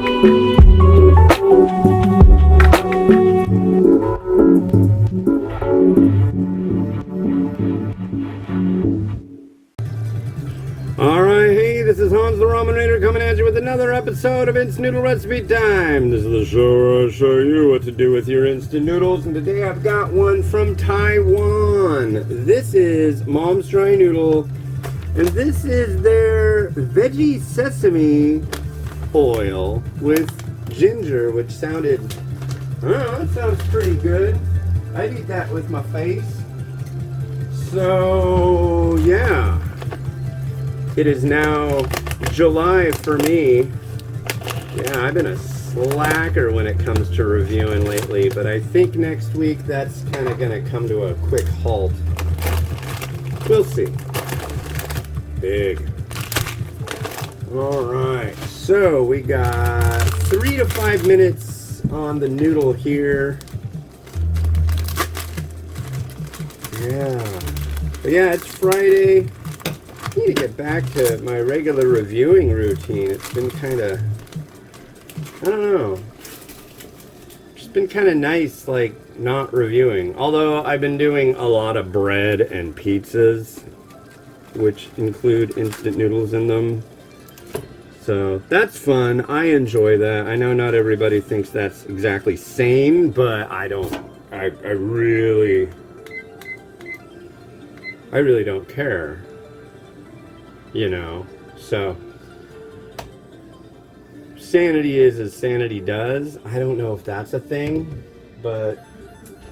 Alright, hey, this is Hans the Ramen Raider coming at you with another episode of Instant Noodle Recipe Time. This is the show where I show you what to do with your instant noodles, and today I've got one from Taiwan. This is Mom's Dry Noodle, and this is their Veggie Sesame oil with ginger, which sounded, I don't know, that sounds pretty good. I'd eat that with my face. So, yeah. It is now July for me. Yeah, I've been a slacker when it comes to reviewing lately, but I think next week that's kind of going to come to a quick halt. We'll see. Big. Alright, so we got 3 to 5 minutes on the noodle here. Yeah. But yeah, it's Friday. I need to get back to my regular reviewing routine. It's been kind of, I don't know, it's been kind of nice, like, not reviewing. Although I've been doing a lot of bread and pizzas, which include instant noodles in them. So that's fun. I enjoy that. I know not everybody thinks that's exactly sane, but I don't, I really don't care. You know, so sanity is as sanity does. I don't know if that's a thing, but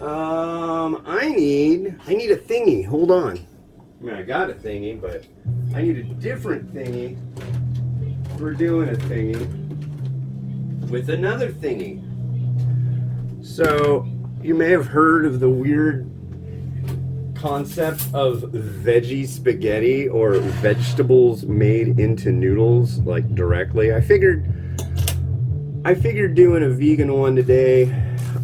I need a thingy. Hold on. I mean, I got a thingy, but I need a different thingy. We're doing a thingy with another thingy. So you may have heard of the weird concept of veggie spaghetti, or vegetables made into noodles, like directly. I figured doing a vegan one today.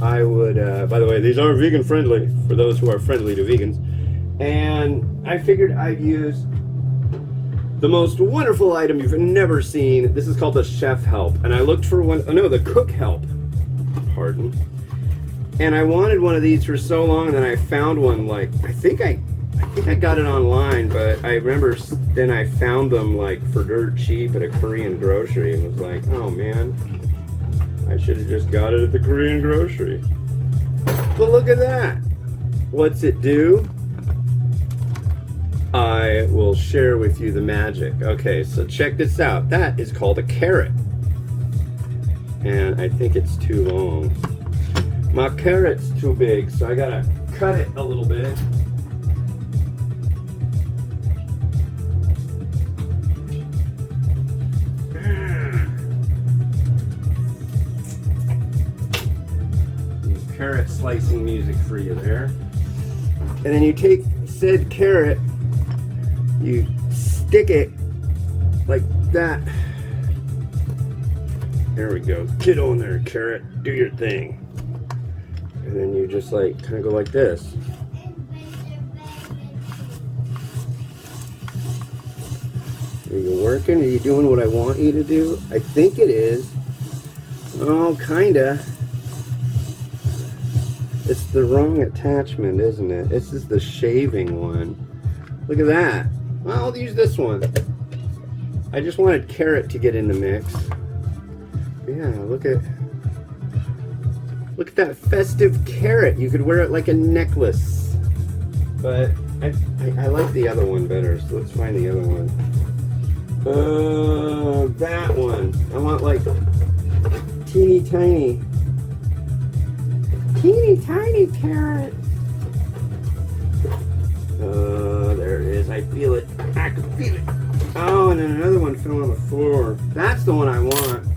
I would, by the way, these are vegan friendly for those who are friendly to vegans. And I figured I'd use the most wonderful item you've never seen. This is called the Chef Help. And I looked for one, oh no, the Cook Help. Pardon. And I wanted one of these for so long, and then I found one, like, I think I got it online, but I remember then I found them, like, for dirt cheap at a Korean grocery, and was like, oh man, I should have just got it at the Korean grocery. But look at that. What's it do? I will share with you the magic. Okay, so check this out. That is called a carrot. And I think it's too long. My carrot's too big, so I gotta cut it a little bit. Carrot slicing music for you there. And then you take said carrot, you stick it like that. There we go. Get on there, carrot. Do your thing. And then you just, like, kind of go like this. Are you working? Are you doing what I want you to do? I think it is. Oh, kinda. It's the wrong attachment, isn't it? This is the shaving one. Look at that. Well, I'll use this one. I just wanted carrot to get in the mix. Yeah, look at that festive carrot. You could wear it like a necklace. But I like the other one better, so let's find the other one. That one. I want like teeny tiny carrot. There it is. I feel it. I can feel it. Oh, and then another one fell on the floor. That's the one I want.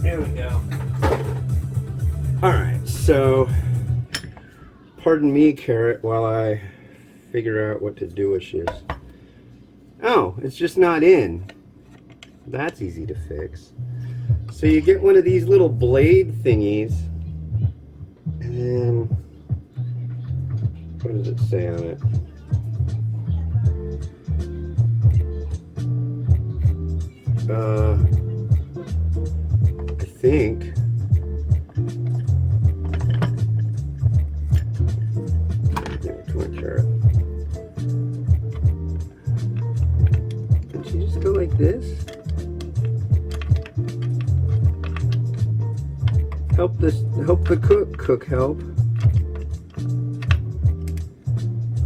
There we go. Alright, so pardon me, carrot, while I figure out what to do with this. Oh, it's just not in. That's easy to fix. So you get one of these little blade thingies, and then what does it say on it? think too much carrot. Can she just go like this? Help the cook help.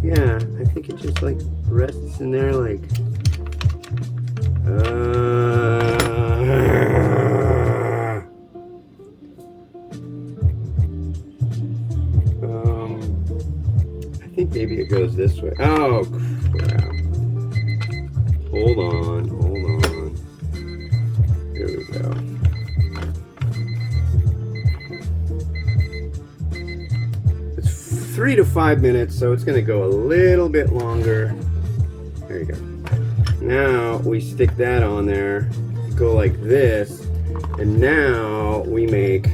Yeah, I think it just like rests in there like I think maybe it goes this way. Oh crap. Hold on. Here we go. It's 3 to 5 minutes, so it's gonna go a little bit longer. There you go. Now we stick that on there, go like this, and now we make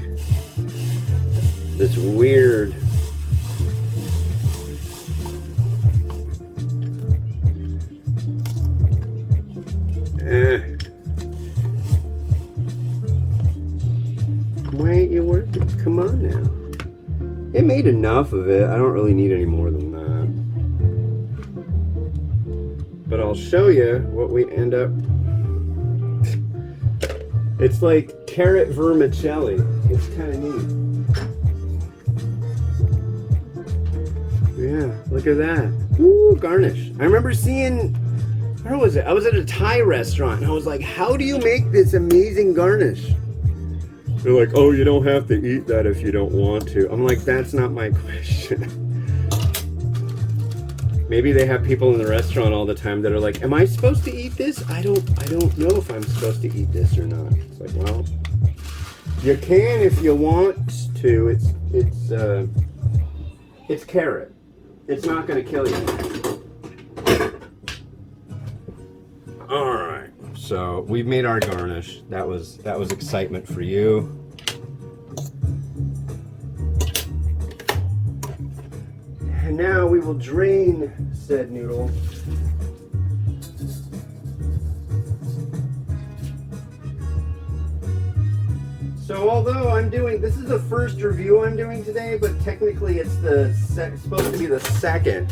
this weird why ain't you working? Come on now. It made enough of it. I don't really need any more than that. But I'll show you what we end up. It's like carrot vermicelli. It's kind of neat. Yeah, look at that. Ooh, garnish. I remember seeing, where was it? I was at a Thai restaurant and I was like, how do you make this amazing garnish? They're like, oh, you don't have to eat that if you don't want to. I'm like, that's not my question. Maybe they have people in the restaurant all the time that are like, am I supposed to eat this? I don't know if I'm supposed to eat this or not. It's like, well, you can if you want to. It's carrot. It's not going to kill you. All right. So we've made our garnish. That was excitement for you. And now we will drain said noodle. So although this is the first review I'm doing today, but technically it's supposed to be the second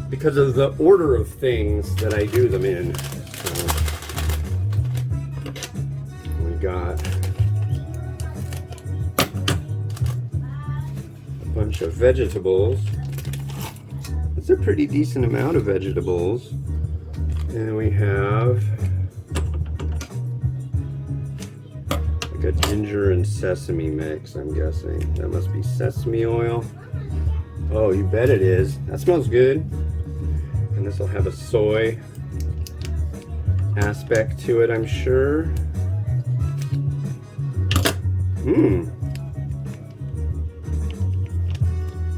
because of the order of things that I do them in. We got a bunch of vegetables. It's a pretty decent amount of vegetables. And we have like a ginger and sesame mix, I'm guessing. That must be sesame oil. Oh, you bet it is. That smells good. And this will have a soy aspect to it, I'm sure.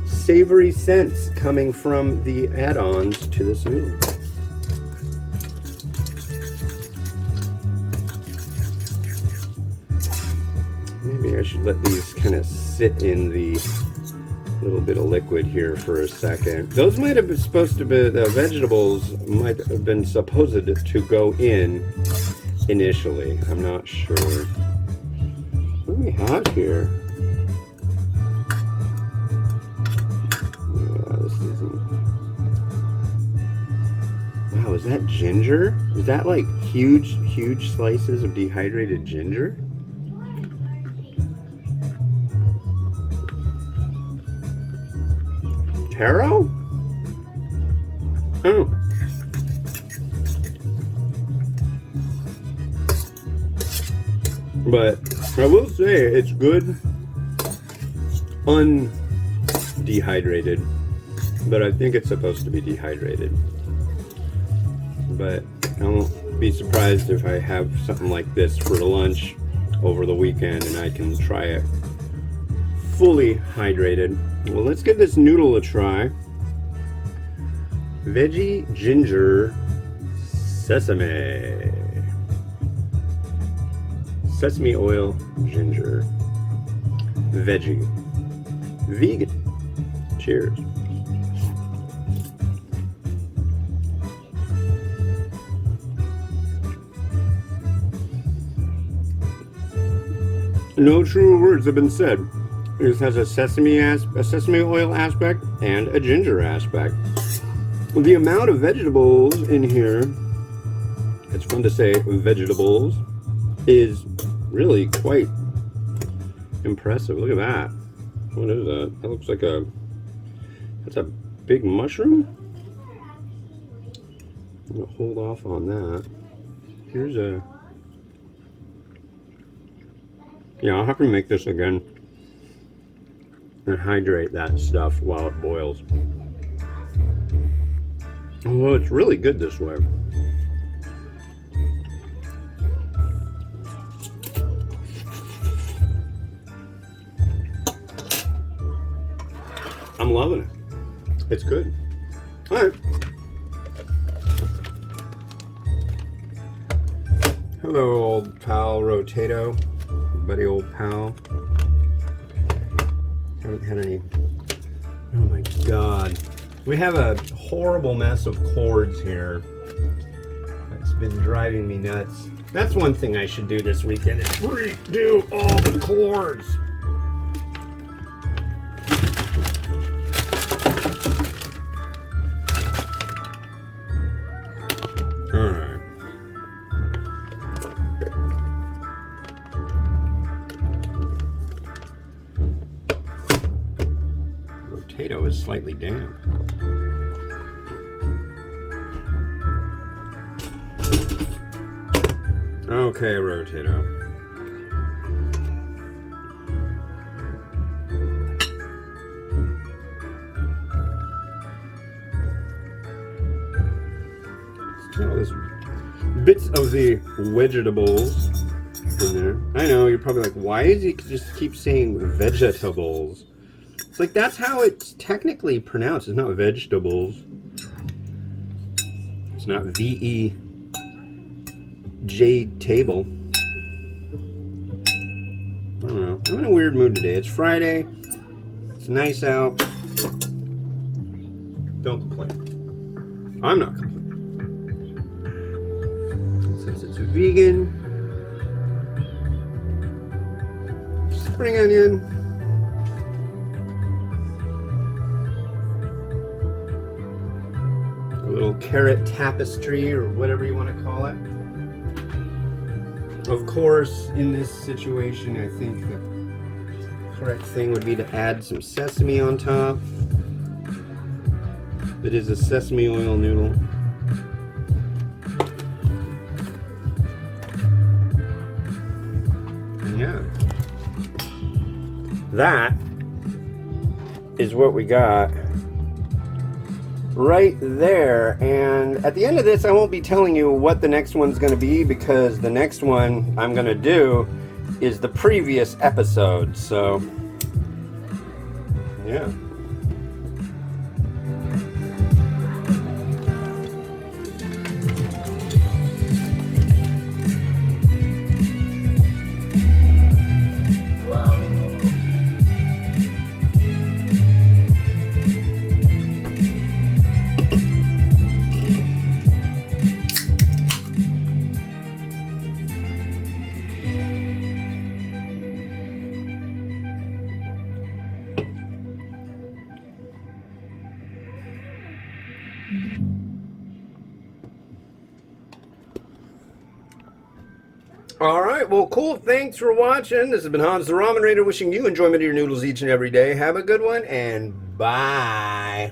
Savory scents coming from the add-ons to this noodle. Maybe I should let these kind of sit in the little bit of liquid here for a second. Those might have been supposed to be, the vegetables might have been supposed to go in initially. I'm not sure. What do we have here? Wow, is that ginger? Is that like huge slices of dehydrated ginger? Taro? Oh. But I will say it's good undehydrated, but I think it's supposed to be dehydrated. But I won't be surprised if I have something like this for lunch over the weekend and I can try it fully hydrated. Well, let's give this noodle a try. Veggie, ginger, sesame. Sesame oil, ginger. Veggie. Vegan. Cheers. No truer words have been said. This has a sesame oil aspect and a ginger aspect. The amount of vegetables in here, it's fun to say vegetables, is really quite impressive. Look at that. What is that? That looks like that's a big mushroom? I'm gonna hold off on that. Here's yeah, I'll have to make this again and hydrate that stuff while it boils. Well, it's really good this way. I'm loving it. It's good. All right. Hello, old pal Rotato. Buddy, old pal. Haven't had any. Oh my god. We have a horrible mess of cords here. That's been driving me nuts. That's one thing I should do this weekend is redo all the cords. Alright. Potato is slightly damp. Okay, Rotato. All these bits of the vegetables in there. I know, you're probably like, why does he just keep saying vegetables? It's like, that's how it's technically pronounced. It's not vegetables. It's not V-E J table. I don't know. I'm in a weird mood today. It's Friday. It's nice out. Don't complain. I'm not complaining. Since it's vegan. Spring onion. A little carrot tapestry or whatever you want to call it. Of course, in this situation, I think the correct thing would be to add some sesame on top. It is a sesame oil noodle. And yeah. That is what we got right there. And at the end of this, I won't be telling you what the next one's going to be, because the next one I'm going to do is the previous episode. So yeah. Alright, well, cool. Thanks for watching. This has been Hans the Ramen Raider, wishing you enjoyment of your noodles each and every day. Have a good one, and bye.